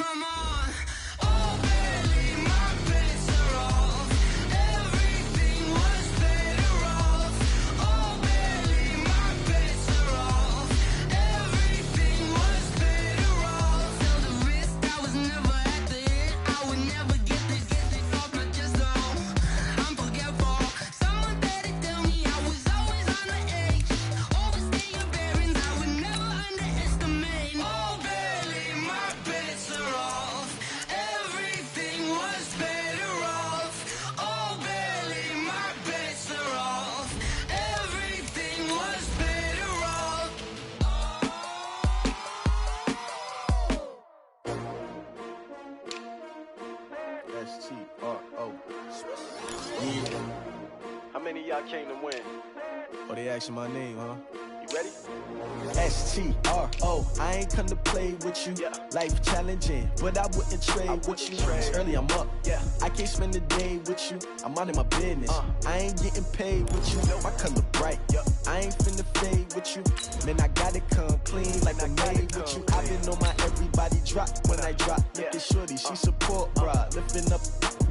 Come on. Oh, barely my bets are off. Everything was better off. Oh, barely my bets are off. Everything was better off. Felt the risk, I was never at the end. I would never get this off my chest, though. I'm forgetful. Someone better tell me I was always on the edge. Overstaying bearings, I would never underestimate. Oh, barely my bets are off. Everything was better off. Oh, barely my bets are off. Everything was better off. S-T-R-O. Yeah. How many of y'all came to win? Oh, they asking my name, huh? You ready? S-T-R-O. I ain't come to play with you. Yeah. Life challenging, but I wouldn't trade with you. It's early, I'm up. Yeah. I can't spend the day with you. I'm minding my business. I ain't getting paid with you. My color bright. I ain't finna fade with you. Man, I gotta come clean like I'm made with you. I've been on my everybody drop when I drop. Look at shorty, she support ride. Lifting up,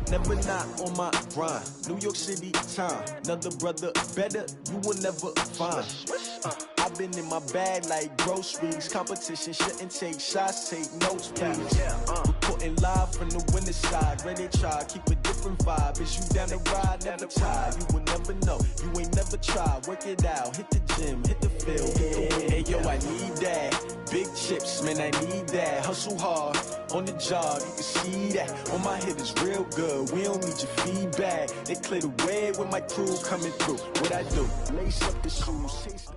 never not on my grind. New York City time. Another brother better, you will never find. I've been in my bag like groceries. Competition shouldn't take shots, take notes, please. Reporting live from the winter side. Ready to try, keep a different vibe. Is you down the ride, never tired. You will never know, you ain't never tried. Work it out, hit the gym, hit the field, hit the wind. Hey yo, I need that. Big chips, man, I need that. Hustle hard, on the job, you can see that. On my head is real good, we don't need your feedback. They clear the way with my crew coming through. What I do, lace up the shoes, taste up.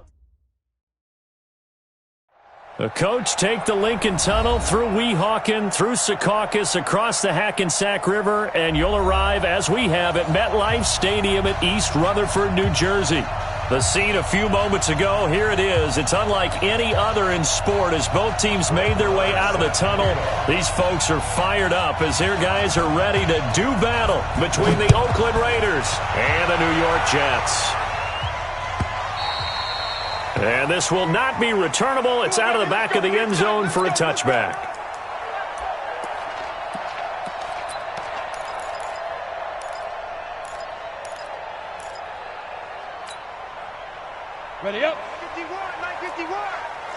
The coach take the Lincoln Tunnel through Weehawken, through Secaucus, across the Hackensack River, and you'll arrive, as we have, at MetLife Stadium at East Rutherford, New Jersey. The scene a few moments ago, here it is. It's unlike any other in sport as both teams made their way out of the tunnel. These folks are fired up as their guys are ready to do battle between the Oakland Raiders and the New York Jets. And this will not be returnable. It's out of the back of the end zone for a touchback. Ready up. 951.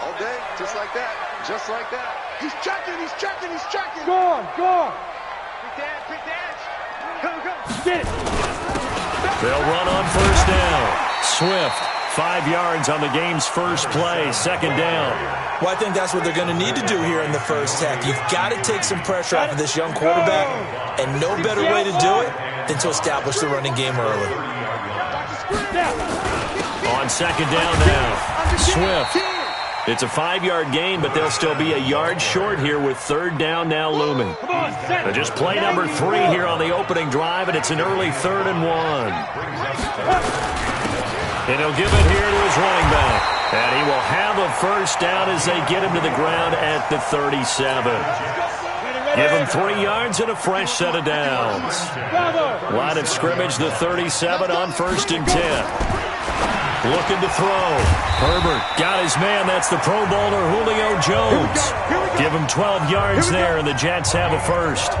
All day, just like that. Just like that. He's checking, he's checking, he's checking. Go on, go on. Quick dance. Go. Get it. They'll run on first down. Swift, 5 yards on the game's first play, second down. Well, I think that's what they're going to need to do here in the first half. You've got to take some pressure off of this young quarterback, and no better way to do it than to establish the running game early. On second down now, Swift. It's a 5-yard gain, but they'll still be a yard short here with third down now looming. Just play number 3 here on the opening drive, and it's an early 3rd and 1. And he'll give it here to his running back. And he will have a first down as they get him to the ground at the 37. Give him 3 yards and a fresh set of downs. Line of scrimmage, the 37 on 1st and 10. Looking to throw. Herbert got his man. That's the Pro Bowler Julio Jones. Give him 12 yards there, and the Jets have a first.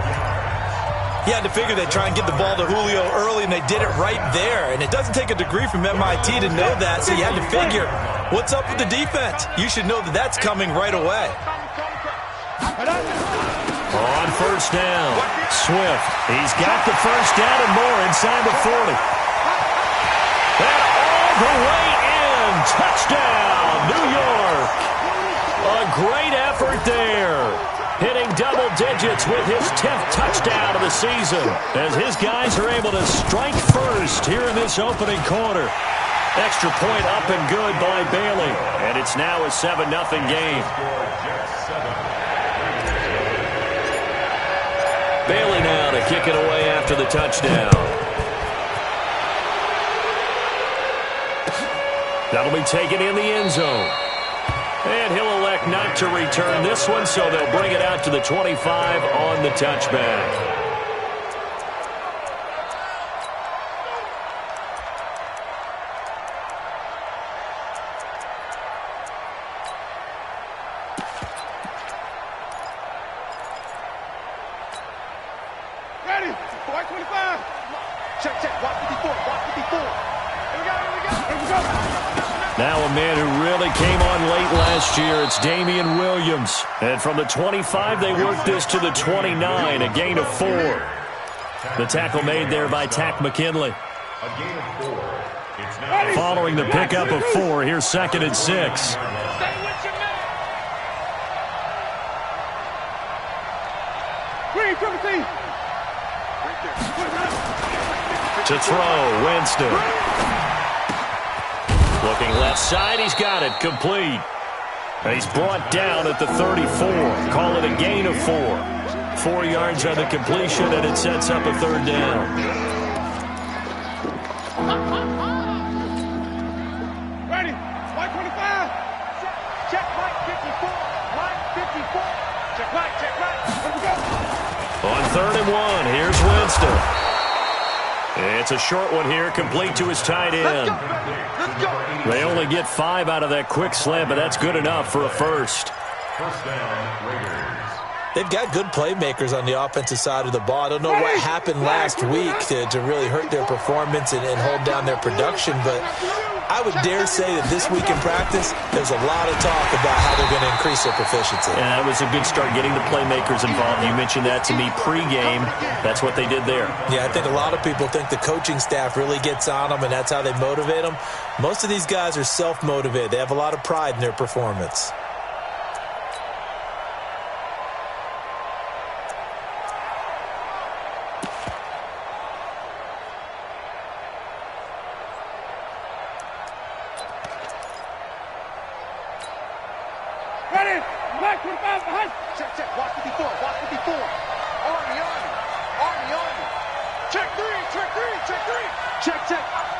He had to figure they'd try and get the ball to Julio early, and they did it right there. And it doesn't take a degree from MIT to know that, so you had to figure, what's up with the defense? You should know that that's coming right away. On first down, Swift. He's got the first down and more inside the 40. And all the way in. Touchdown, New York. A great effort there. Hitting double digits with his 10th touchdown of the season as his guys are able to strike first here in this opening quarter. Extra point up and good by Bailey. And it's now a 7-0 game. Bailey now to kick it away after the touchdown. That'll be taken in the end zone. And he'll elect not to return this one, so they'll bring it out to the 25 on the touchback. White 25. Check, check. Watch 54. Watch 54. Here we go. Here we go. Here we go. Now a man who really came on late last year, it's Damian Williams. And from the 25, they worked this to the 29, a gain of 4. The tackle made there by Tack McKinley. Following the pickup of 4, here's 2nd and 6. To throw, Winston. Looking left side, he's got it, complete. And he's brought down at the 34. Call it a gain of 4. 4 yards on the completion, and it sets up a 3rd down. Ready, white 25. Check right 54. Right 54. Check right. Here we go. On 3rd and 1, here's Winston. It's a short one here, complete to his tight end. Let's go. They only get 5 out of that quick slant, but that's good enough for a first. First down, Raiders. They've got good playmakers on the offensive side of the ball. I don't know what happened last week to really hurt their performance and hold down their production, but I would dare say that this week in practice, there's a lot of talk about how they're going to increase their proficiency. Yeah, that was a good start getting the playmakers involved. You mentioned that to me pregame. That's what they did there. Yeah, I think a lot of people think the coaching staff really gets on them, and that's how they motivate them. Most of these guys are self-motivated. They have a lot of pride in their performance. Ready, white 25 behind. Check, watch 54. Watch 54. Army. Check 3. Check.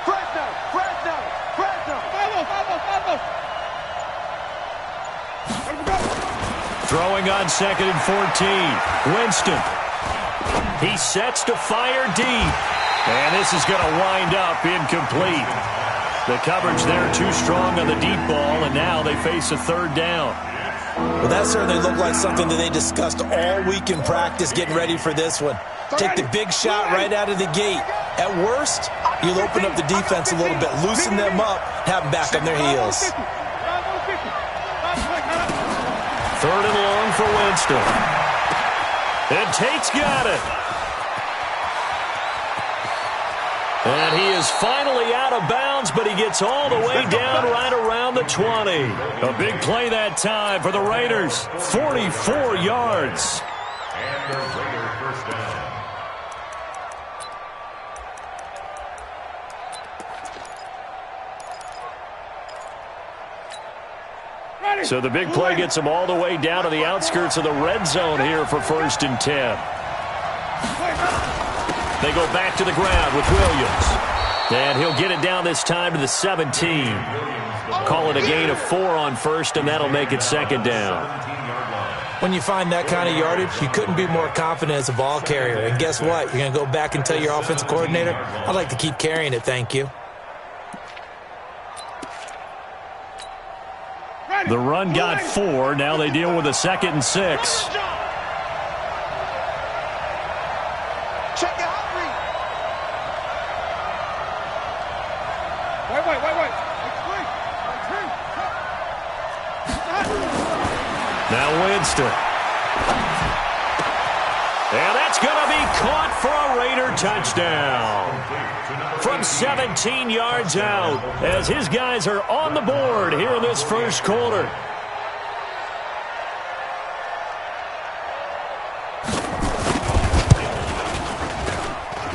Fresno. Follow. Throwing on 2nd and 14. Winston. He sets to fire deep. And this is going to wind up incomplete. The coverage there too strong on the deep ball, and now they face a 3rd down. Well, that certainly looked like something that they discussed all week in practice getting ready for this one. Take the big shot right out of the gate. At worst, you'll open up the defense a little bit, loosen them up, have them back on their heels. 3rd and long for Winston. And Tate's got it. And he is finally out of bounds, but he gets all the way down right around the 20. A big play that time for the Raiders. 44 yards. And the Raiders first down. So the big play gets him all the way down to the outskirts of the red zone here for 1st and 10. They go back to the ground with Williams. And he'll get it down this time to the 17. Call it a gain of 4 on 1st, and that'll make it 2nd down. When you find that kind of yardage, you couldn't be more confident as a ball carrier. And guess what? You're going to go back and tell your offensive coordinator, I'd like to keep carrying it, thank you. The run got 4. Now they deal with a 2nd and 6. Check it out, Reed. Wait. Now Winston. And that's going to be caught for a Raider touchdown. From 17 yards out, as his guys are on the board here in this 1st quarter.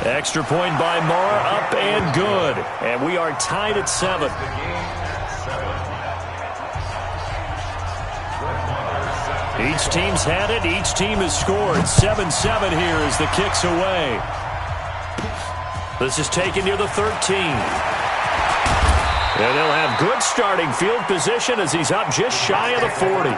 Extra point by Marr, up and good. And we are tied at 7. Each team's had it. Each team has scored. 7-7 here as the kick's away. This is taken near the 13. And they'll have good starting field position as he's up just shy of the 40.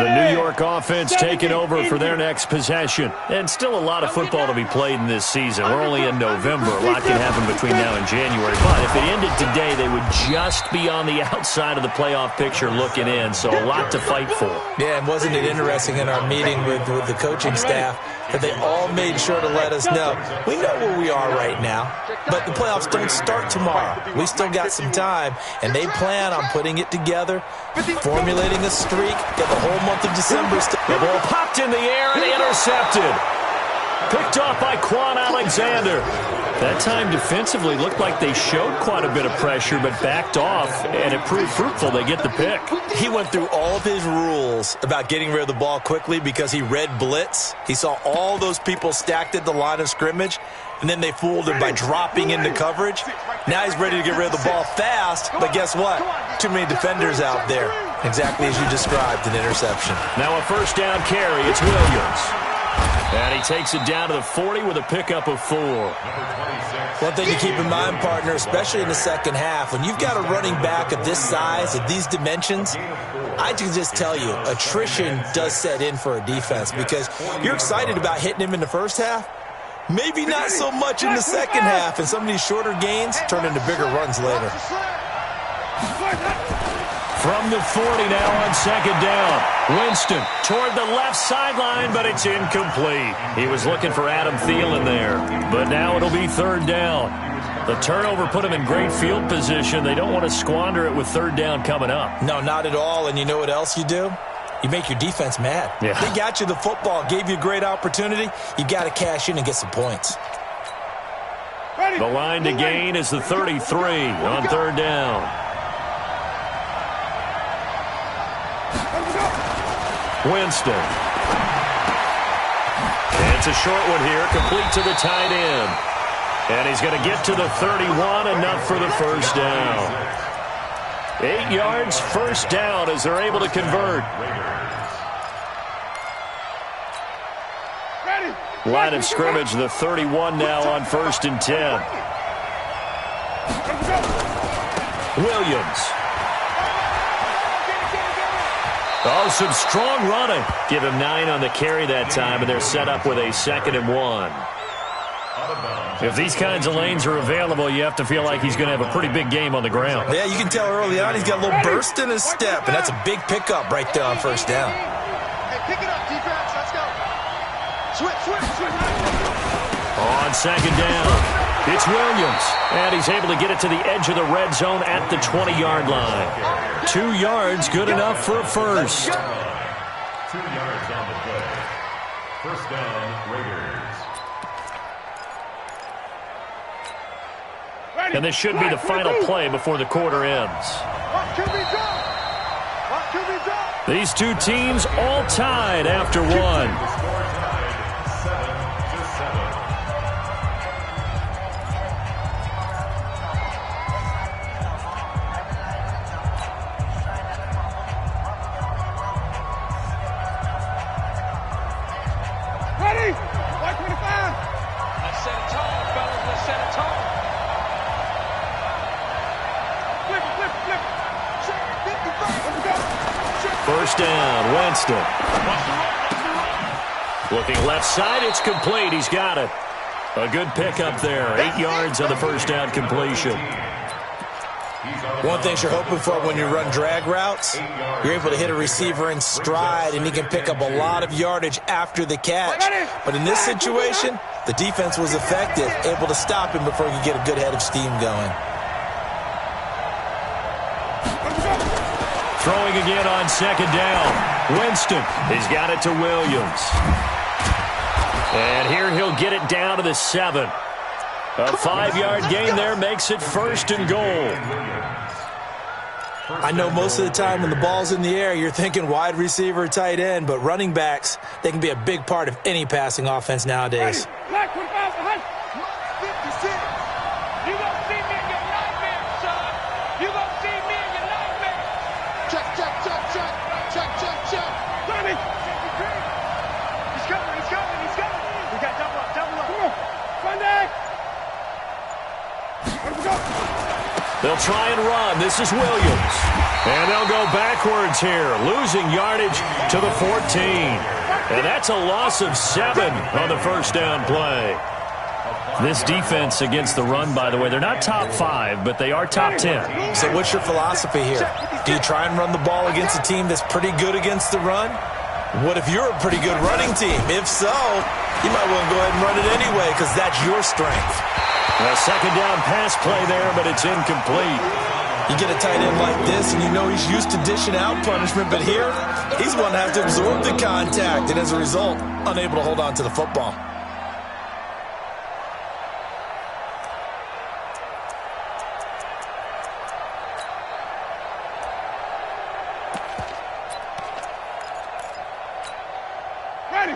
The New York offense taking over for their next possession. And still a lot of football to be played in this season. We're only in November. A lot can happen between now and January. But if it ended today, they would just be on the outside of the playoff picture looking in. So a lot to fight for. Yeah, and wasn't it interesting in our meeting with the coaching staff that they all made sure to let us know, we know where we are right now, but the playoffs don't start tomorrow. We still got some time, and they plan on putting it together, formulating a streak, get the whole month of December. The ball popped in the air and intercepted. Picked off by Quan Alexander. That time defensively looked like they showed quite a bit of pressure but backed off, and it proved fruitful. They get the pick. He went through all of his rules about getting rid of the ball quickly because he read blitz. He saw all those people stacked at the line of scrimmage, and then they fooled him by dropping into coverage. Now he's ready to get rid of the ball fast, but guess what? Too many defenders out there. Exactly as you described, an interception. Now a first down carry. It's Williams. And he takes it down to the 40 with a pickup of 4. One thing to keep in mind, partner, especially in the second half, when you've got a running back of this size, of these dimensions, I can just tell you, attrition does set in for a defense because you're excited about hitting him in the first half. Maybe not so much in the second half, and some of these shorter gains turn into bigger runs later. From the 40 now on second down. Winston toward the left sideline, but it's incomplete. He was looking for Adam Thielen there, but now it'll be third down. The turnover put him in great field position. They don't want to squander it with third down coming up. No, not at all, and you know what else you do? You make your defense mad. Yeah. They got you the football, gave you a great opportunity. You got to cash in and get some points. The line to gain is the 33 on third down. Winston. And it's a short one here, complete to the tight end. And he's going to get to the 31, enough for the first down. 8 yards, first down as they're able to convert. Line of scrimmage, the 31 now on 1st and 10. Williams. Oh, some strong running. Give him 9 on the carry that time, and they're set up with a 2nd and 1. If these kinds of lanes are available, you have to feel like he's going to have a pretty big game on the ground. Yeah, you can tell early on he's got a little burst in his step, and that's a big pickup right there on first down. Hey, pick it up, defense. Let's go. Switch. On second down, it's Williams, and he's able to get it to the edge of the red zone at the 20-yard line. 2 yards, good enough for a first. 2 yards on the play. First down, Raiders. And this should be the final play before the quarter ends. What can we do? What can we do? These two teams all tied after one. Score tied 7-7. Ready? 125. Let's set it tall, fellas. Let's set it tall. Flip. First down, Winston. Looking left side, it's complete. He's got it. A good pickup there. 8 yards on the first down completion. One thing you're hoping for when you run drag routes, you're able to hit a receiver in stride, and he can pick up a lot of yardage after the catch. But in this situation, the defense was effective, able to stop him before he could get a good head of steam going. Throwing again on second down. Winston, he's got it to Williams. And here he'll get it down to the 7. A 5-yard gain there makes it 1st and goal. I know most of the time when the ball's in the air, you're thinking wide receiver, tight end, but running backs, they can be a big part of any passing offense nowadays. Black 25 behind. 56. You gonna see me in your nightmare, son. You gonna see me in your nightmare. Check. Tommy. He's coming. We got double up. Come on. Run back. They'll try and run. This is Williams. And they'll go backwards here, losing yardage to the 14. And that's a loss of 7 on the first down play. This defense against the run, by the way, they're not top 5, but they are top 10. So what's your philosophy here? Do you try and run the ball against a team that's pretty good against the run? What if you're a pretty good running team? If so, you might want to go ahead and run it anyway because that's your strength. A second down pass play there, but it's incomplete. You get a tight end like this, and you know he's used to dishing out punishment, but here, he's going to have to absorb the contact, and as a result, unable to hold on to the football.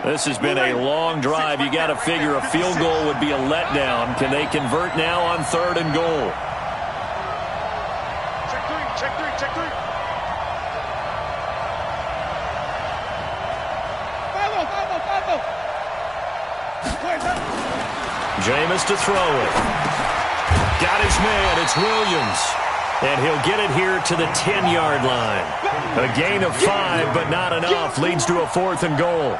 This has been a long drive. You got to figure a field goal would be a letdown. Can they convert now on 3rd and goal? Check three. Follow. Jameis to throw it. Got his man. It's Williams. And he'll get it here to the 10-yard line. A gain of 5, but not enough. Leads to a 4th and goal.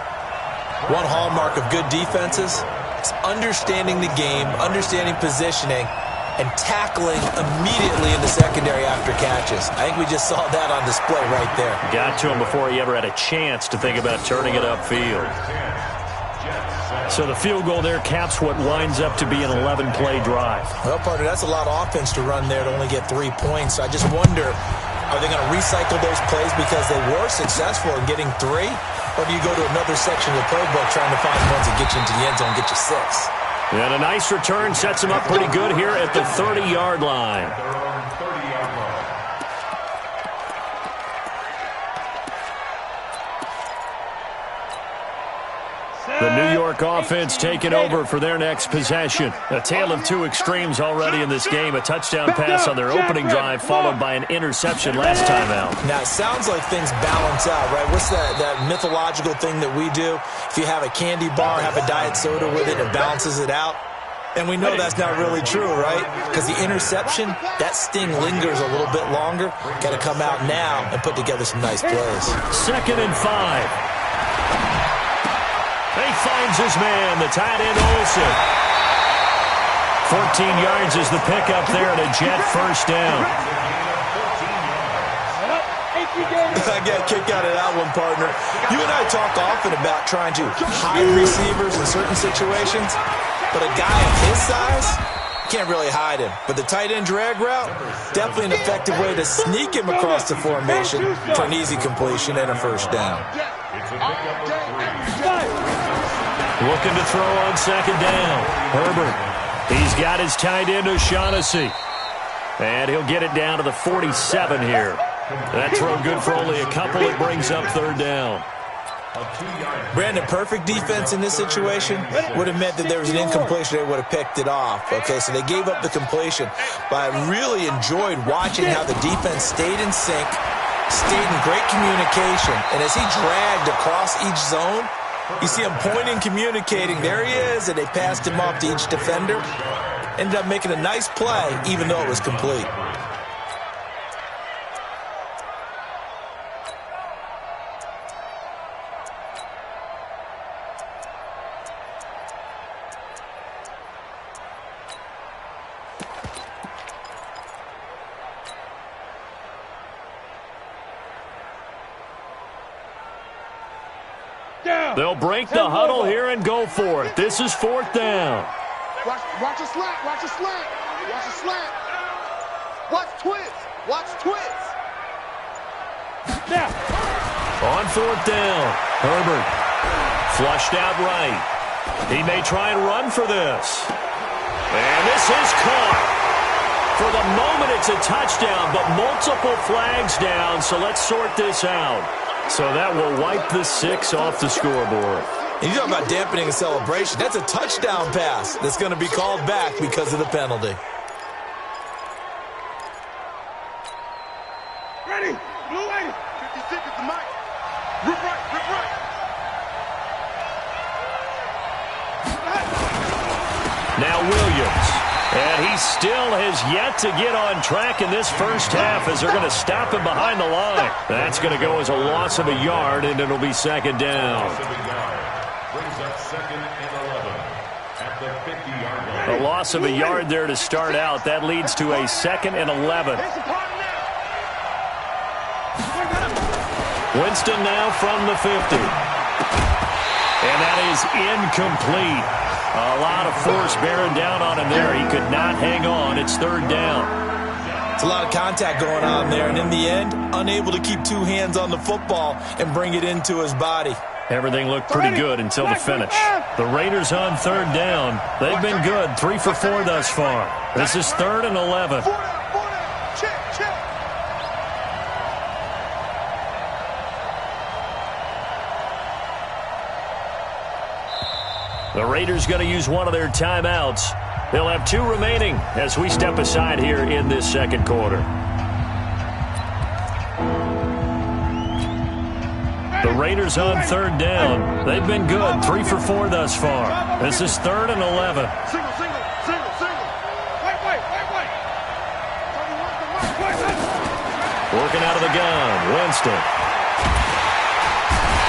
One hallmark of good defenses is understanding the game, understanding positioning, and tackling immediately in the secondary after catches. I think we just saw that on display right there. Got to him before he ever had a chance to think about turning it upfield. So the field goal there caps what winds up to be an 11-play drive. Well, partner, that's a lot of offense to run there to only get 3 points. I just wonder, are they going to recycle those plays because they were successful in getting 3? Or do you go to another section of the playbook trying to find ones that get you into the end zone and get you 6? And a nice return sets him up pretty good here at the 30-yard line. The New York offense taking over for their next possession. A tale of 2 extremes already in this game. A touchdown pass on their opening drive followed by an interception last time out. Now, it sounds like things balance out, right? What's that mythological thing that we do? If you have a candy bar, have a diet soda with it, it balances it out. And we know that's not really true, right? Because the interception, that sting lingers a little bit longer. Got to come out now and put together some nice plays. 2nd and 5. He finds his man, the tight end Olsen. 14 yards is the pickup there and a Jet first down. I got a kick out of that one, partner. You and I talk often about trying to hide receivers in certain situations, but a guy of his size, can't really hide him. But the tight end drag route, definitely an effective way to sneak him across the formation for an easy completion and a first down. Looking to throw on 2nd down. Herbert. He's got his tight end O'Shaughnessy. And he'll get it down to the 47 here. That throw good for only a couple. It brings up 3rd down. Brandon, perfect defense in this situation would have meant that there was an incompletion. They would have picked it off. Okay, so they gave up the completion. But I really enjoyed watching how the defense stayed in sync, stayed in great communication. And as he dragged across each zone, you see him pointing, communicating. There he is, and they passed him off to each defender. Ended up making a nice play, even though it was complete. They'll break the huddle here and go for it. This is 4th down. Watch a slant. Watch a slant. Watch twist. Now. On 4th down, Herbert flushed out right. He may try and run for this. And this is caught. For the moment, it's a touchdown, but multiple flags down, so let's sort this out. So that will wipe the 6 off the scoreboard. And you talk about dampening a celebration. That's a touchdown pass that's going to be called back because of the penalty. Ready. Blue 80. 56 is the mic. Rip right. Now Williams. And he still has yet to get on track in this first half as they're going to stop him behind the line. That's going to go as a loss of a yard, and it'll be second down. Brings up 2nd and 11 at the 50-yard line. A loss of a yard there to start out. That leads to a 2nd and 11. Winston now from the 50. And that is incomplete. A lot of force bearing down on him there. He could not hang on. It's third down. It's a lot of contact going on there, and in the end, unable to keep two hands on the football and bring it into his body. Everything looked pretty good until the finish. The Raiders on third down. They've been good, 3 for 4 thus far. This is 3rd and 11. The Raiders going to use one of their timeouts. They'll have 2 remaining as we step aside here in this second quarter. The Raiders on third down. They've been good, 3 for 4 thus far. This is 3rd and 11. Single. Working out of the gun, Winston.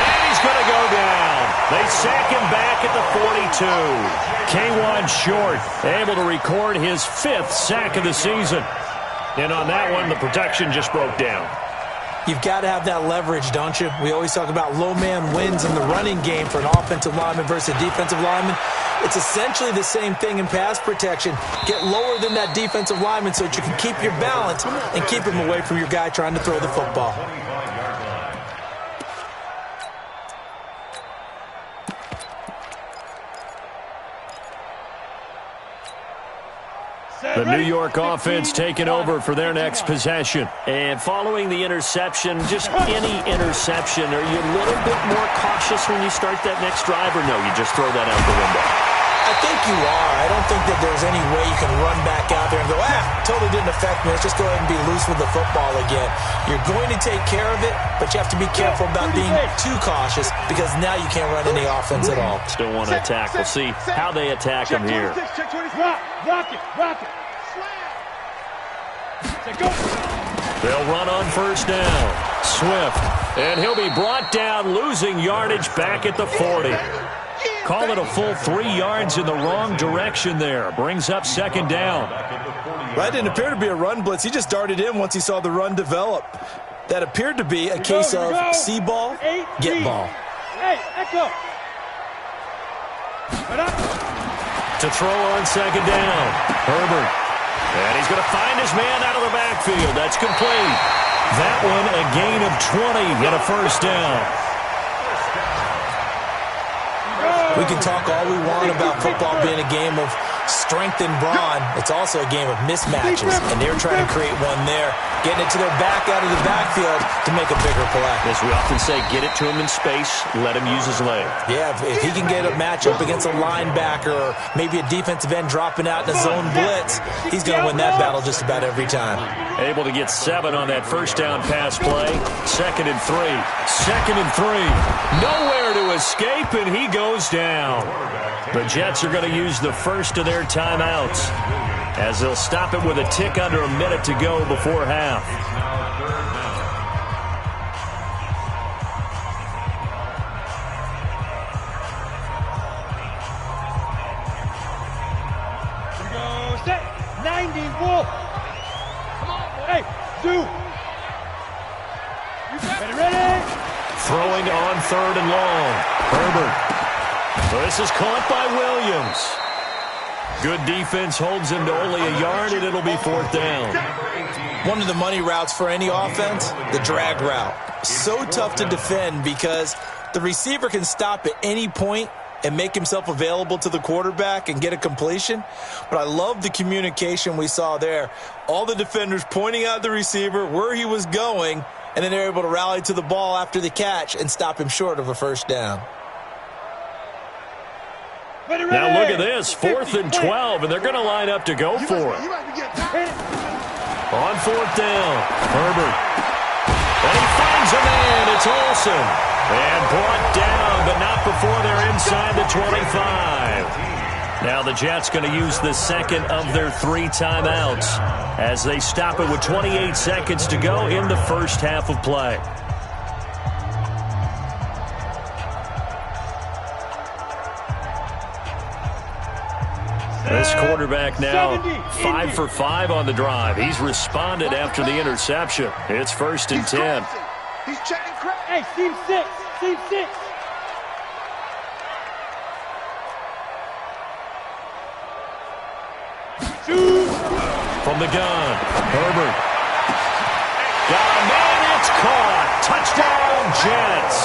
And he's going to go down. They sack him back at the 42. K1 Short able to record his 5th sack of the season. And on that one, the protection just broke down. You've got to have that leverage, don't you? We always talk about low man wins in the running game for an offensive lineman versus a defensive lineman. It's essentially the same thing in pass protection. Get lower than that defensive lineman so that you can keep your balance and keep him away from your guy trying to throw the football. The New York offense taking over for their next possession. And following the interception, just any interception, are you a little bit more cautious when you start that next drive, or no, you just throw that out the window? I think you are. I don't think that there's any way you can run back out there and go, totally didn't affect me. Let's just go ahead and be loose with the football again. You're going to take care of it, but you have to be careful about being too cautious because now you can't run any offense at all. Still want to attack. We'll see how they attack him here. Check 26. Rock it. They'll run on first down. Swift. And he'll be brought down, losing yardage back at the 40. Call it a full 3 yards in the wrong direction there. Brings up second down. That didn't appear to be a run blitz. He just darted in once he saw the run develop. That appeared to be a case of see ball, get ball. Hey, echo. To throw on second down. Herbert. And he's going to find his man out of the backfield. That's complete. That one a gain of 20 and a first down. We can talk all we want about football being a game of strength and brawn. It's also a game of mismatches, and they're trying to create one there, getting it to their back out of the backfield to make a bigger play. As we often say, get it to him in space, let him use his leg. Yeah, if he can get a matchup against a linebacker or maybe a defensive end dropping out in a zone blitz, he's going to win that battle just about every time. Able to get 7 on that first down pass play. 2nd and 3. 2nd and 3. Nowhere to escape, and he goes down. The Jets are going to use the first of their timeouts as they'll stop it with a tick under a minute to go before half. Here we go. Set. 90 Wolf. Come on, boy. Hey, Zoo. Ready? Throwing on 3rd and long. Herbert. This is caught by Williams. Good defense holds him to only a yard, and it'll be 4th down. One of the money routes for any offense, the drag route. So tough to defend because the receiver can stop at any point and make himself available to the quarterback and get a completion. But I love the communication we saw there. All the defenders pointing out the receiver, where he was going, and then they're able to rally to the ball after the catch and stop him short of a first down. Now look at this, 4th and 12, and they're going to line up to go for it. On 4th down, Herbert. And he finds a man, it's Olsen. And brought down, but not before they're inside the 25. Now Now the Jets going to use the second of their 3 timeouts as they stop it with 28 seconds to go in the first half of play. This quarterback now 5 for 5 on the drive. He's responded after the interception. It's 1st and 10. He's checking credit. Hey, team 6. Team 6. From the gun, Herbert. Got a man, it's caught. Touchdown, Jets.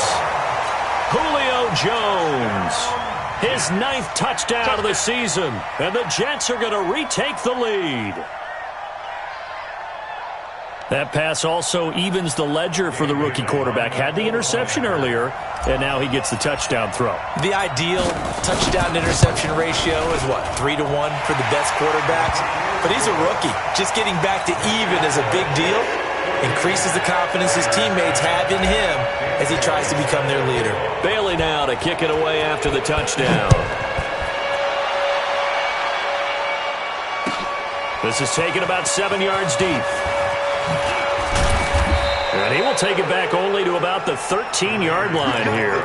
Julio Jones. His 9th touchdown of the season. And the Jets are going to retake the lead. That pass also evens the ledger for the rookie quarterback. Had the interception earlier, and now he gets the touchdown throw. The ideal touchdown-interception ratio is, what, 3-1 for the best quarterbacks? But he's a rookie. Just getting back to even is a big deal. Increases the confidence his teammates have in him as he tries to become their leader. Bailey now to kick it away after the touchdown. This is taken about 7 yards deep. And he will take it back only to about the 13-yard line here.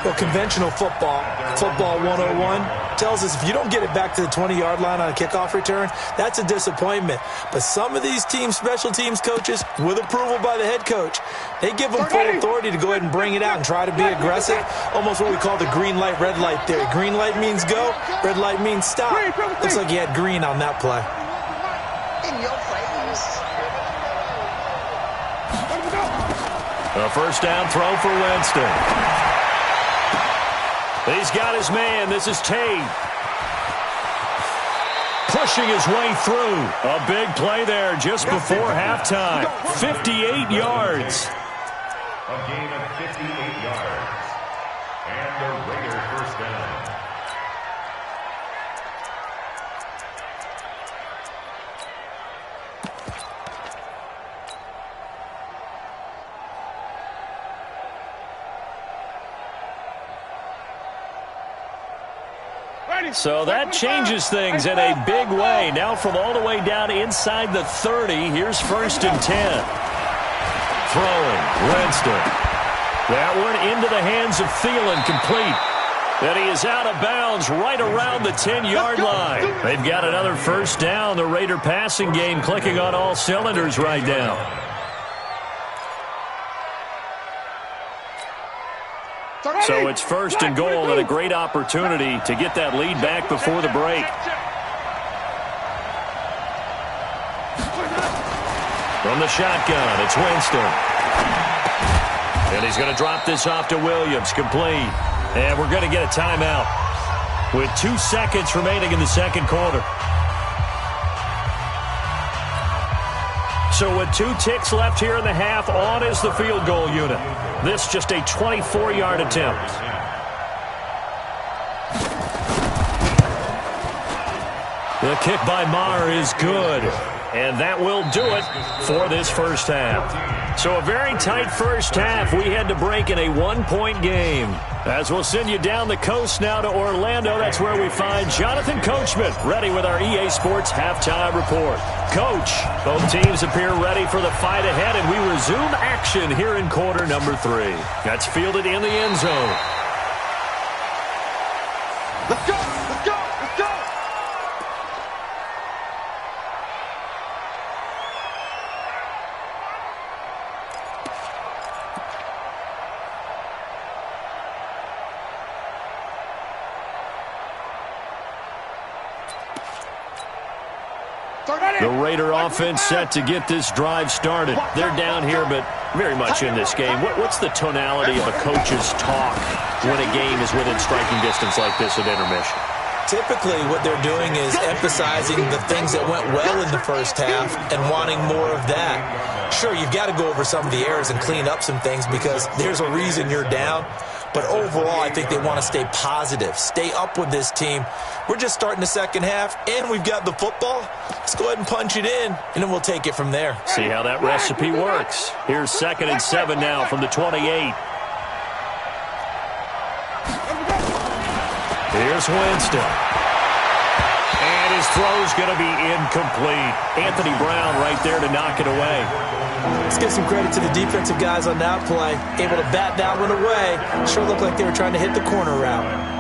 Well, conventional football 101, tells us if you don't get it back to the 20-yard line on a kickoff return, that's a disappointment. But some of these special teams coaches, with approval by the head coach, they give them full authority to go ahead and bring it out and try to be aggressive. Almost what we call the green light, red light theory. Green light means go, red light means stop. Looks like he had green on that play. In your face. A first down throw for Winston. He's got his man. This is Tate. Pushing his way through. A big play there just before halftime. 58 yards. A gain of 58 yards. And the Raiders first down. So that changes things in a big way. Now from all the way down inside the 30, here's 1st and 10. Throwing, Winston. That one into the hands of Thielen, complete. And he is out of bounds right around the 10-yard line. They've got another first down. The Raider passing game clicking on all cylinders right now. So it's 1st and goal and a great opportunity to get that lead back before the break. From the shotgun, it's Winston. And he's going to drop this off to Williams, complete. And we're going to get a timeout with 2 seconds remaining in the second quarter. So with 2 ticks left here in the half, on is the field goal unit. This just a 24-yard attempt. The kick by Maher is good. And that will do it for this first half. So a very tight first half. We had to break in a 1-point game. As we'll send you down the coast now to Orlando, that's where we find Jonathan Coachman ready with our EA Sports halftime report. Coach, both teams appear ready for the fight ahead, and we resume action here in quarter number 3. That's fielded in the end zone. Let's go! Let's go! Let's go! The Raider offense set to get this drive started. They're down here, but very much in this game. What's the tonality of a coach's talk when a game is within striking distance like this at intermission? Typically, what they're doing is emphasizing the things that went well in the first half and wanting more of that. Sure, you've got to go over some of the errors and clean up some things because there's a reason you're down. But overall, I think they want to stay positive, stay up with this team. We're just starting the second half, and we've got the football. Let's go ahead and punch it in, and then we'll take it from there. See how that recipe works. Here's 2nd and 7 now from the 28. Here's Winston. His throw's going to be incomplete. Anthony Brown right there to knock it away. Let's give some credit to the defensive guys on that play. Able to bat that one away. Sure looked like they were trying to hit the corner route.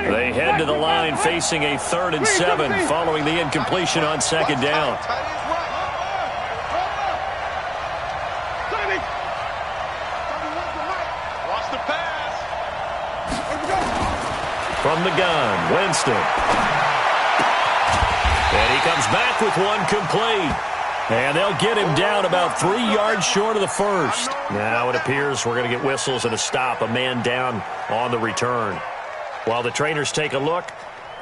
They head to the line facing a 3rd and 7 following the incompletion on 2nd down. From the gun, Winston. And he comes back with one complete. And they'll get him down about 3 yards short of the first. Now it appears we're going to get whistles and a stop. A man down on the return. While the trainers take a look,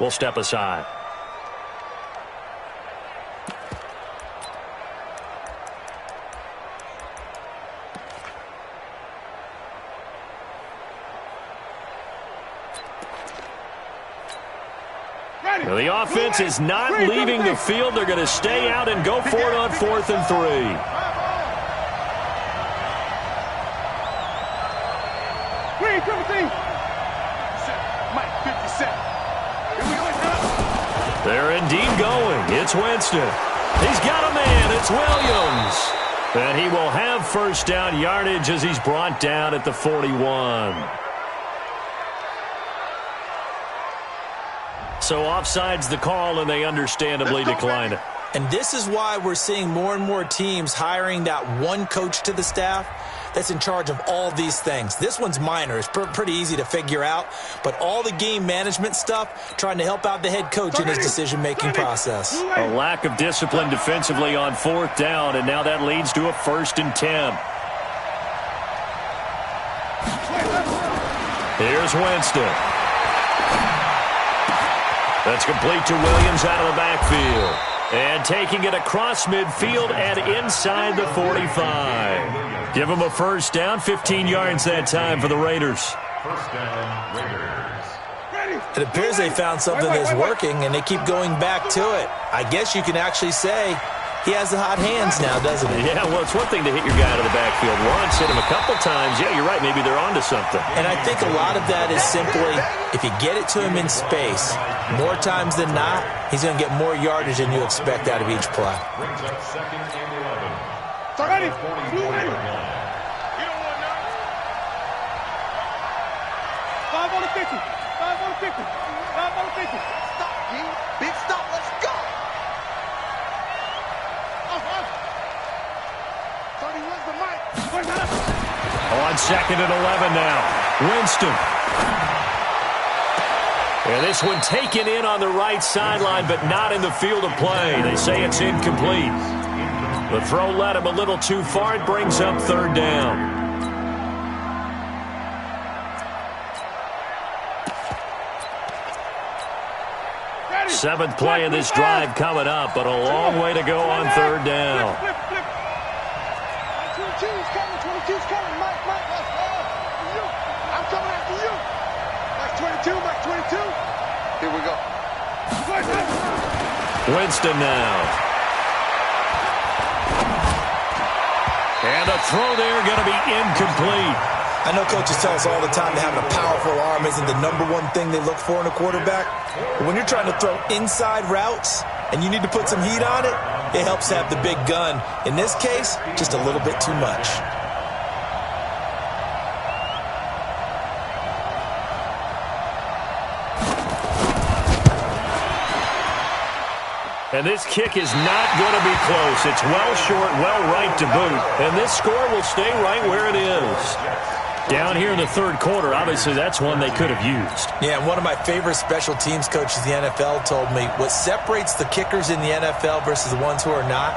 we'll step aside. Now the offense is not leaving the field. They're going to stay out and go for it on 4th and 3. They're indeed going. It's Winston. He's got a man. It's Williams. And he will have first down yardage as he's brought down at the 41. So offside's the call, and they understandably decline it. And this is why we're seeing more and more teams hiring that one coach to the staff that's in charge of all these things. This one's minor. It's pretty easy to figure out. But all the game management stuff, trying to help out the head coach in his decision-making process. A lack of discipline defensively on 4th down, and now that leads to a 1st and 10. Here's Winston. That's complete to Williams out of the backfield. And taking it across midfield and inside the 45. Give them a first down, 15 yards that time for the Raiders. First down, Raiders. It appears they found something that's working, and they keep going back to it. I guess you can actually say he has the hot hands now, doesn't he? Yeah, well, it's one thing to hit your guy out of the backfield once, hit him a couple times. Yeah, you're right. Maybe they're onto something. And I think a lot of that is simply if you get it to him in space, more times than not, he's going to get more yardage than you expect out of each play. Brings up 2nd and 11. Ready. 44-yard line. You don't want none. 5 on the 50. 5 on the 50. 5 on the 50. Stop, G. Big stop. Let's go. 31's the mic. On 2nd and 11 now. Winston. And this one taken in on the right sideline, but not in the field of play. They say it's incomplete. The throw led him a little too far. It brings up 3rd down. Seventh play of this drive coming up, but a long way to go on 3rd down. Flip. 22's coming. 22's coming. Mike. You. I'm coming after you. Mike 22. Here we go. Winston now. And a throw there going to be incomplete. I know coaches tell us all the time that having a powerful arm isn't the #1 thing they look for in a quarterback. But when you're trying to throw inside routes and you need to put some heat on it, it helps to have the big gun. In this case, just a little bit too much. And this kick is not going to be close. It's well short, well right to boot. And this score will stay right where it is. Down here in the 3rd quarter, obviously that's one they could have used. Yeah, and one of my favorite special teams coaches in the NFL told me what separates the kickers in the NFL versus the ones who are not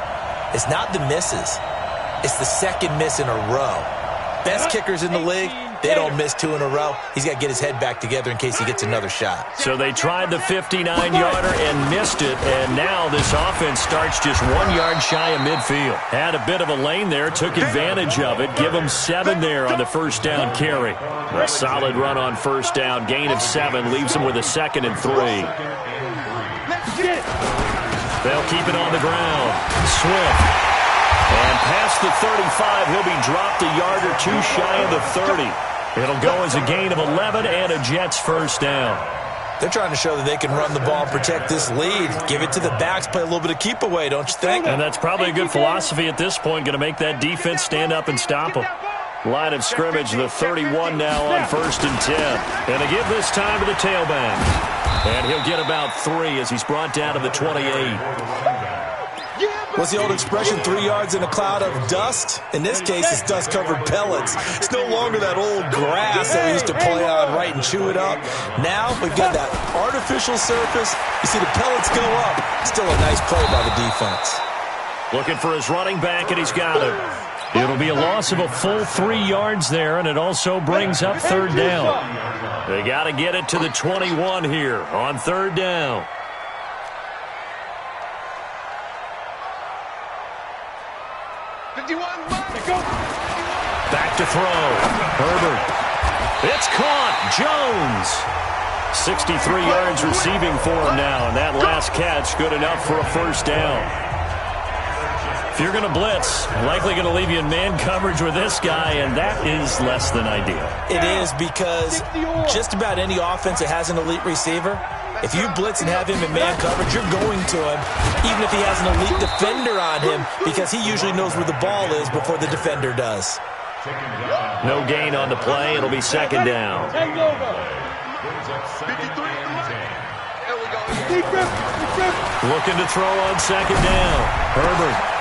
is not the misses. It's the second miss in a row. Best kickers in the league, they don't miss 2 in a row. He's got to get his head back together in case he gets another shot. So they tried the 59-yarder and missed it, and now this offense starts just 1 yard shy of midfield. Had a bit of a lane there, took advantage of it. Give them 7 there on the first down carry. A solid run on first down, gain of 7, leaves them with a 2nd and 3. They'll keep it on the ground. Swift. And past the 35, he'll be dropped a yard or 2 shy of the 30. It'll go as a gain of 11 and a Jets first down. They're trying to show that they can run the ball and protect this lead. Give it to the backs, play a little bit of keep away, don't you think? And that's probably a good philosophy at this point, going to make that defense stand up and stop them. Line of scrimmage, the 31 now on 1st and 10. And to give this time to the tailback. And he'll get about 3 as he's brought down to the 28. What's the old expression, 3 yards in a cloud of dust? In this case, it's dust-covered pellets. It's no longer that old grass that we used to play on, right, and chew it up. Now we've got that artificial surface. You see the pellets go up. Still a nice play by the defense. Looking for his running back, and he's got him. It'll be a loss of a full 3 yards there, and it also brings up 3rd down. They got to get it to the 21 here on 3rd down. Back to throw. Herbert. It's caught. Jones. 63 yards receiving for him now, and that last catch good enough for a 1st down. If you're going to blitz, likely going to leave you in man coverage with this guy, and that is less than ideal. It is, because just about any offense that has an elite receiver, if you blitz and have him in man coverage, you're going to him, even if he has an elite defender on him, because he usually knows where the ball is before the defender does. No gain on the play. It'll be 2nd down. Looking to throw on 2nd down. Herbert.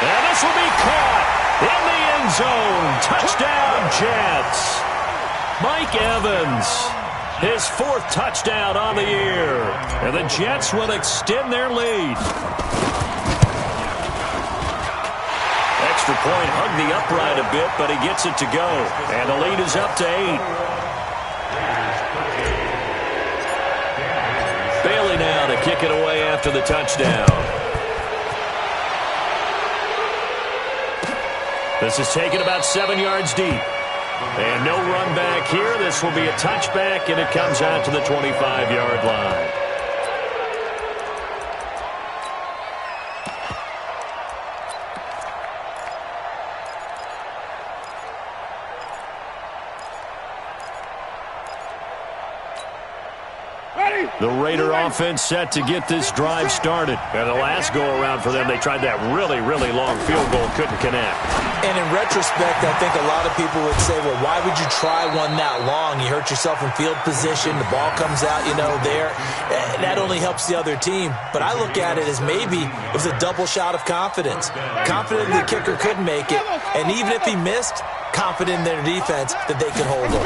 And this will be caught in the end zone. Touchdown, Jets. Mike Evans, his 4th touchdown on the year. And the Jets will extend their lead. Extra point hugged the upright a bit, but he gets it to go. And the lead is up to 8. Bailey now to kick it away after the touchdown. This is taken about 7 yards deep. And no run back here. This will be a touchback, and it comes out to the 25-yard line. The Raider offense set to get this drive started. And the last go-around for them, they tried that really, really long field goal, couldn't connect. And in retrospect, I think a lot of people would say, well, why would you try one that long? You hurt yourself in field position. The ball comes out, there. That only helps the other team. But I look at it as maybe it was a double shot of confidence. Confident the kicker couldn't make it. And even if he missed, confident in their defense that they could hold him.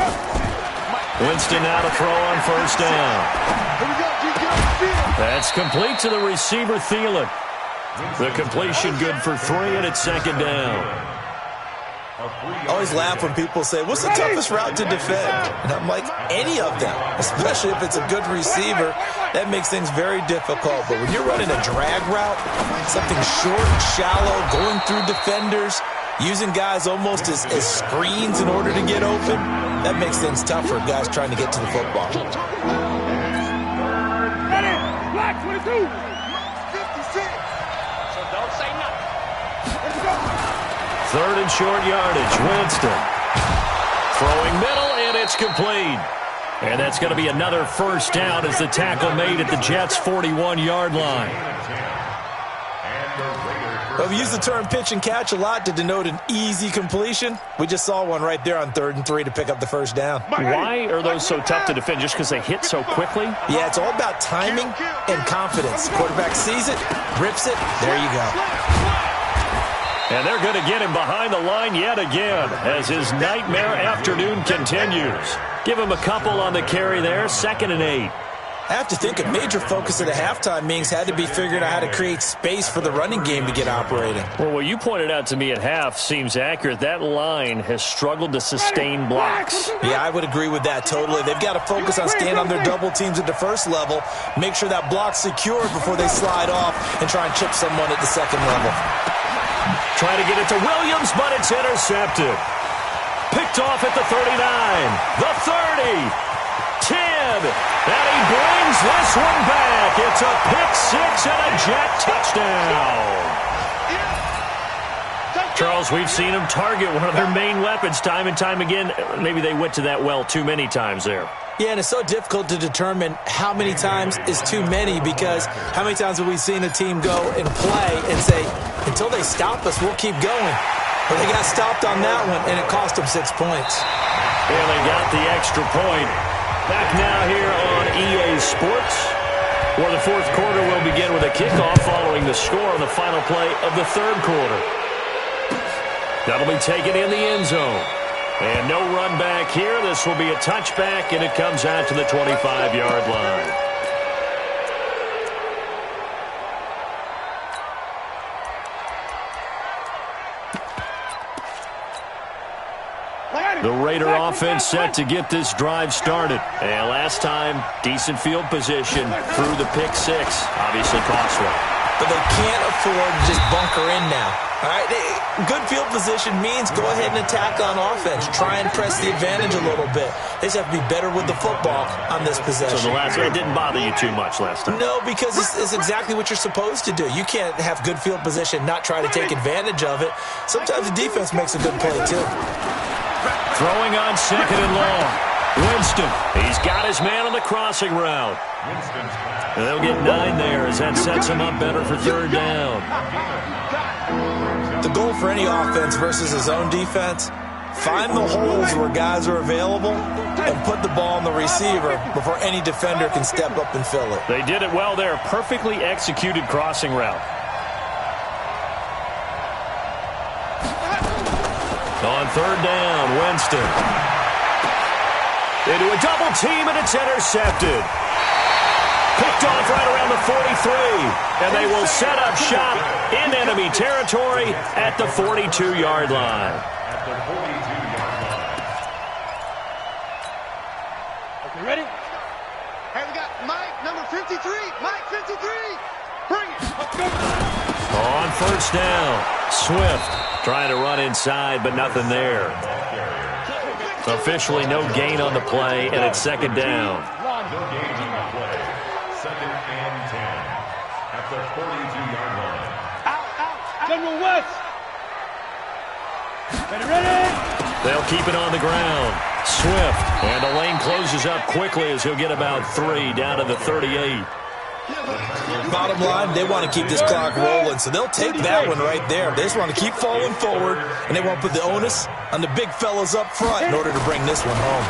Winston now to throw on 1st down. That's complete to the receiver, Thielen. The completion good for 3, and it's 2nd down. I always laugh when people say, what's the toughest route to defend? And I'm like, any of them, especially if it's a good receiver. That makes things very difficult. But when you're running a drag route, something short, shallow, going through defenders, using guys almost as screens in order to get open, that makes things tough for guys trying to get to the football. Black 22. 56. So don't say nothing. Let's go. 3rd and short yardage. Winston throwing middle, and it's complete. And that's going to be another 1st down as the tackle made at the Jets' 41-yard line. Well, we use the term pitch and catch a lot to denote an easy completion. We just saw one right there on 3rd and 3 to pick up the 1st down. Why are those so tough to defend? Just because they hit so quickly? Yeah, it's all about timing and confidence. Quarterback sees it, rips it, there you go. And they're going to get him behind the line yet again as his nightmare afternoon continues. Give him a couple on the carry there, 2nd and 8. I have to think a major focus of the halftime meetings had to be figuring out how to create space for the running game to get operating. Well, what you pointed out to me at half seems accurate. That line has struggled to sustain blocks. Yeah, I would agree with that totally. They've got to focus on staying on their double teams at the 1st level, make sure that block's secure before they slide off and try and chip someone at the 2nd level. Trying to get it to Williams, but it's intercepted. Picked off at the 39, the 30. 10, and he brings this one back. It's a pick 6 and a Jet touchdown. Charles, we've seen them target one of their main weapons time and time again. Maybe they went to that well too many times there. Yeah, and it's so difficult to determine how many times is too many, because how many times have we seen a team go and play and say, until they stop us, we'll keep going. But they got stopped on that one, and it cost them 6 points. And they got the extra point. Back now here on EA Sports, where the fourth quarter will begin with a kickoff following the score on the final play of the third quarter. That'll be taken in the end zone. And no run back here. This will be a touchback, and it comes out to the 25-yard line. The Raider offense set to get this drive started. And last time, decent field position through the pick six. Obviously costly. But they can't afford to just bunker in now. All right, good field position means go ahead and attack on offense. Try and press the advantage a little bit. They just have to be better with the football on this possession. So it didn't bother you too much last time? No, because it's exactly what you're supposed to do. You can't have good field position, not try to take advantage of it. Sometimes the defense makes a good play, too. Throwing on second and long. Winston, he's got his man on the crossing route. And they'll get 9 there as that sets him up better for third down. The goal for any offense versus his own defense, find the holes where guys are available and put the ball on the receiver before any defender can step up and fill it. They did it well there. Perfectly executed crossing route. On third down, Winston. Into a double team, and it's intercepted. Picked off right around the 43, and they will set up shop in enemy territory at the 42-yard line. Okay, ready? Hey, we got Mike, number 53. Mike, 53. Bring it. Let's go. On first down, Swift trying to run inside, but nothing there. Officially no gain on the play, and it's second down. No gain on the play. Second and 10 at the 42-yard line. Out. General West. Ready? They'll keep it on the ground. Swift, and the lane closes up quickly as he'll get about 3 down to the 38. Bottom line, they want to keep this clock rolling, so they'll take that one right there. They just want to keep falling forward, and they want to put the onus on the big fellas up front in order to bring this one home.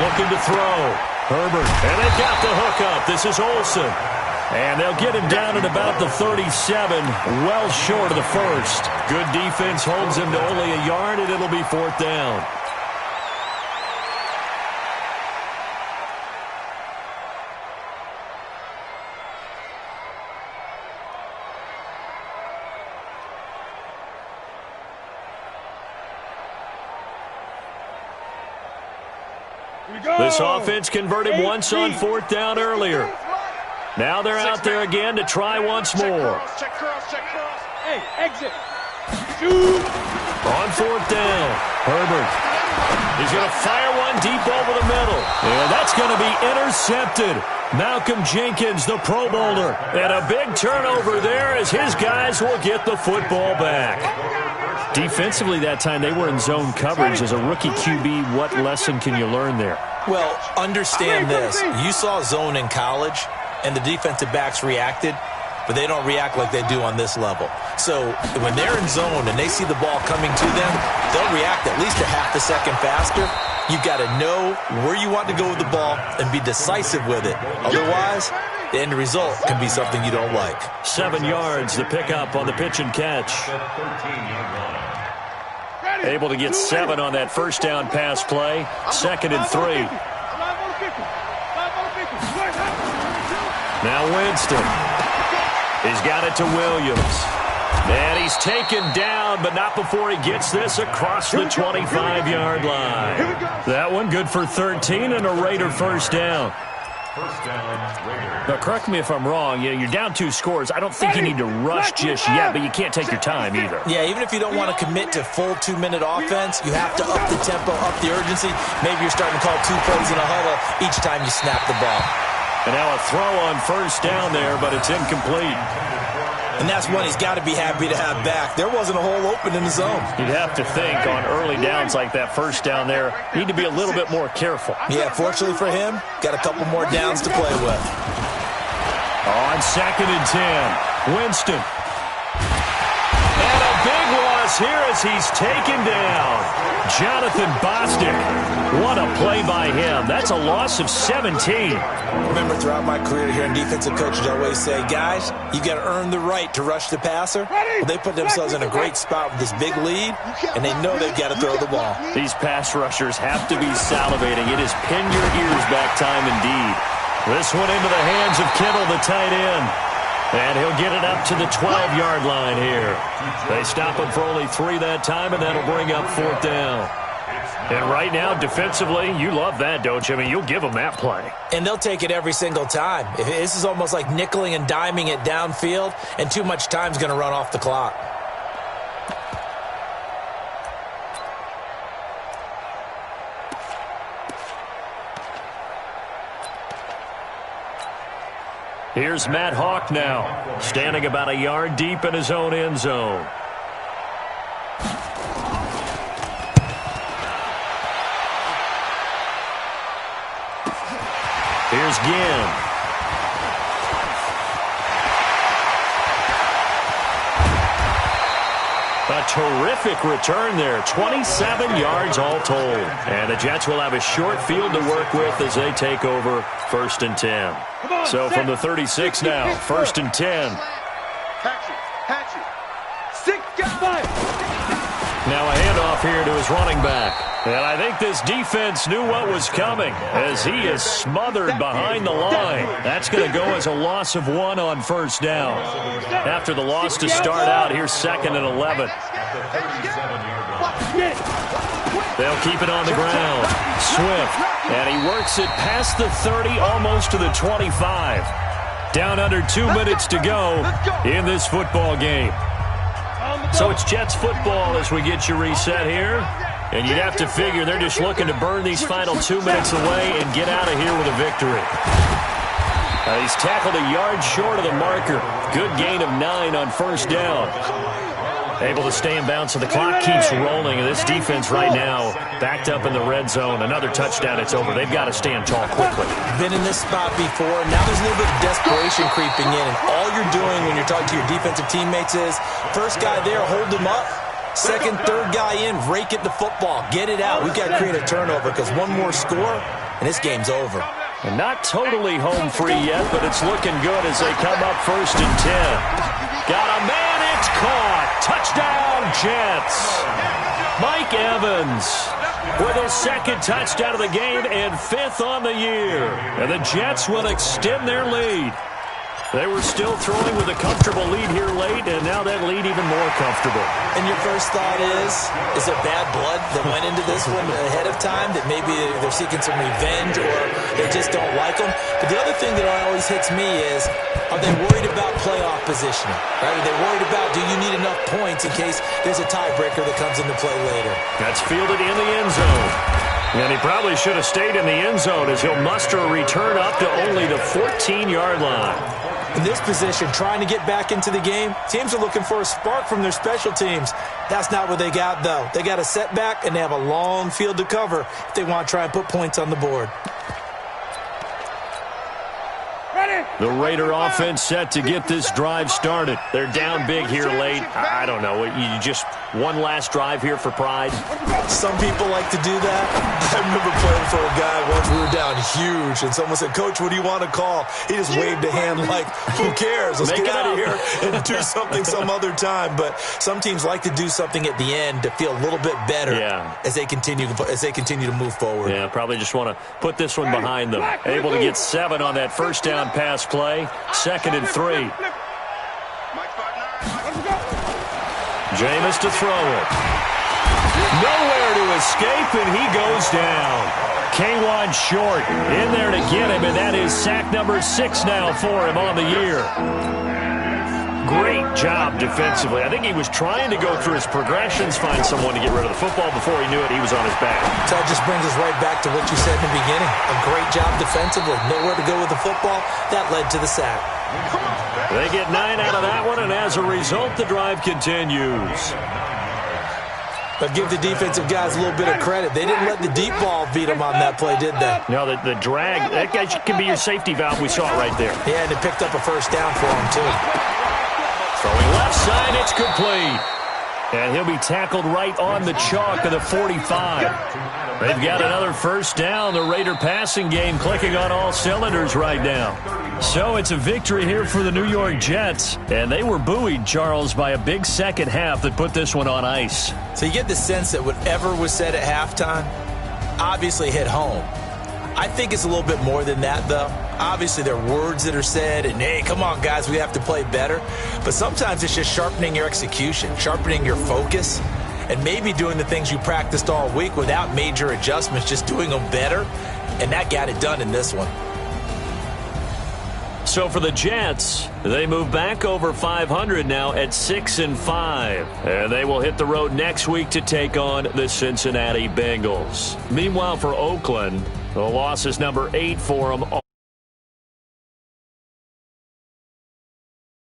Looking to throw. Herbert, and they've got the hook up. This is Olsen. And they'll get him down at about the 37, well short of the first. Good defense holds him to only a yard, and it'll be fourth down. This offense converted once on fourth down earlier. Now they're out there again to try once more. Check cross. Hey, exit. Shoot. On fourth down, Herbert. He's going to fire one deep over the middle. And that's going to be intercepted. Malcolm Jenkins, the Pro Bowler. And a big turnover there as his guys will get the football back. Defensively that time, they were in zone coverage. As a rookie QB, what lesson can you learn there? Well, understand this. You saw zone in college, and the defensive backs reacted, but they don't react like they do on this level. So when they're in zone and they see the ball coming to them, they'll react at least a half a second faster. You've got to know where you want to go with the ball and be decisive with it. Otherwise, the end result can be something you don't like. 7 yards, the pickup on the pitch and catch. Able to get 7 on that first down pass play. Second and 3. Now Winston. He's got it to Williams. And he's taken down, but not before he gets this across the 25-yard line. That one good for 13 and a Raider first down. Now, correct me if I'm wrong. You're down 2 scores. I don't think you need to rush just yet, but you can't take your time either. Yeah, even if you don't want to commit to full 2-minute offense, you have to up the tempo, up the urgency. Maybe you're starting to call 2 plays in a huddle each time you snap the ball. And now a throw on first down there, but it's incomplete. And that's one he's got to be happy to have back. There wasn't a hole open in the zone. You'd have to think on early downs like that first down there, need to be a little bit more careful. Yeah, fortunately for him, got a couple more downs to play with. On 2nd and 10, Winston. And a big loss here as he's taken down. Jonathan Bostic. What a play by him. That's a loss of 17. Remember, throughout my career here in defensive coaches, I always say, guys, you got to earn the right to rush the passer. Well, they put themselves in a great spot with this big lead, and they know they've got to throw the ball. These pass rushers have to be salivating. It is pin your ears back time indeed. This one into the hands of Kittle, the tight end. And he'll get it up to the 12-yard line here. They stop him for only 3 that time, and that'll bring up 4th down. And right now, defensively, you love that, don't you? I mean, you'll give them that play. And they'll take it every single time. This is almost like nickeling and diming it downfield, and too much time's going to run off the clock. Here's Matt Hawk now, standing about a yard deep in his own end zone. Here's Ginn. A terrific return there, 27 yards all told. And the Jets will have a short field to work with as they take over 1st and 10. So from the 36 now, 1st and 10. Hatch it. 6 guys. Now a handoff here to his running back. And I think this defense knew what was coming as he is smothered behind the line. That's going to go as a loss of 1 on 1st down. After the loss to start out, here's 2nd and 11. They'll keep it on the ground. Swift. And he works it past the 30, almost to the 25. Down under 2 minutes to go in this football game. So it's Jets football as we get you reset here. And you'd have to figure they're just looking to burn these final 2 minutes away and get out of here with a victory. He's tackled a yard short of the marker. Good gain of 9 on 1st down. Able to stay in bounds, so the clock keeps rolling. And this defense right now backed up in the red zone. Another touchdown, it's over. They've got to stand tall quickly. Been in this spot before. Now there's a little bit of desperation creeping in. And all you're doing when you're talking to your defensive teammates is, first guy there, hold him up. Second, third guy in, rake it to football. Get it out. We've got to create a turnover because one more score, and this game's over. And not totally home free yet, but it's looking good as they come up 1st and 10. Got a man, it's caught. Touchdown, Jets. Mike Evans with his 2nd touchdown of the game and 5th on the year. And the Jets will extend their lead. They were still throwing with a comfortable lead here late, and now that lead even more comfortable. And your first thought is it bad blood that went into this one ahead of time, that maybe they're seeking some revenge or they just don't like them? But the other thing that always hits me is, are they worried about playoff positioning? Right? Are they worried about, do you need enough points in case there's a tiebreaker that comes into play later? That's fielded in the end zone. And he probably should have stayed in the end zone as he'll muster a return up to only the 14-yard line. In this position, trying to get back into the game, teams are looking for a spark from their special teams. That's not what they got, though. They got a setback, and they have a long field to cover if they want to try and put points on the board. The Raider offense set to get this drive started. They're down big here late. I don't know. You just one last drive here for pride? Some people like to do that. I remember playing for a guy once. We were down huge, and someone said, "Coach, what do you want to call?" He just waved a hand like, who cares? Let's get out of here and do something some other time. But some teams like to do something at the end to feel a little bit better as they continue to move forward. Yeah, probably just want to put this one behind them. Able to get 7 on that first down pass play. 2nd and 3. Jameis to throw it. Nowhere to escape, and he goes down. K1 short in there to get him, and that is sack number 6 now for him on the year. Great job defensively. I think he was trying to go through his progressions, find someone to get rid of the football. Before he knew it, he was on his back. So that just brings us right back to what you said in the beginning. A great job defensively. Nowhere to go with the football. That led to the sack. They get 9 out of that one, and as a result, the drive continues. But give the defensive guys a little bit of credit. They didn't let the deep ball beat them on that play, did they? No, the drag, that guy can be your safety valve. We saw it right there. Yeah, and it picked up a first down for him, too. Throwing left side, it's complete. And he'll be tackled right on the chalk of the 45. They've got another first down. The Raider passing game clicking on all cylinders right now. So it's a victory here for the New York Jets. And they were buoyed, Charles, by a big second half that put this one on ice. So you get the sense that whatever was said at halftime obviously hit home. I think it's a little bit more than that, though. Obviously, there are words that are said, and, hey, come on, guys, we have to play better. But sometimes it's just sharpening your execution, sharpening your focus, and maybe doing the things you practiced all week without major adjustments, just doing them better. And that got it done in this one. So for the Jets, they move back over 500 now at 6-5. And they will hit the road next week to take on the Cincinnati Bengals. Meanwhile, for Oakland, the loss is number 8 for them.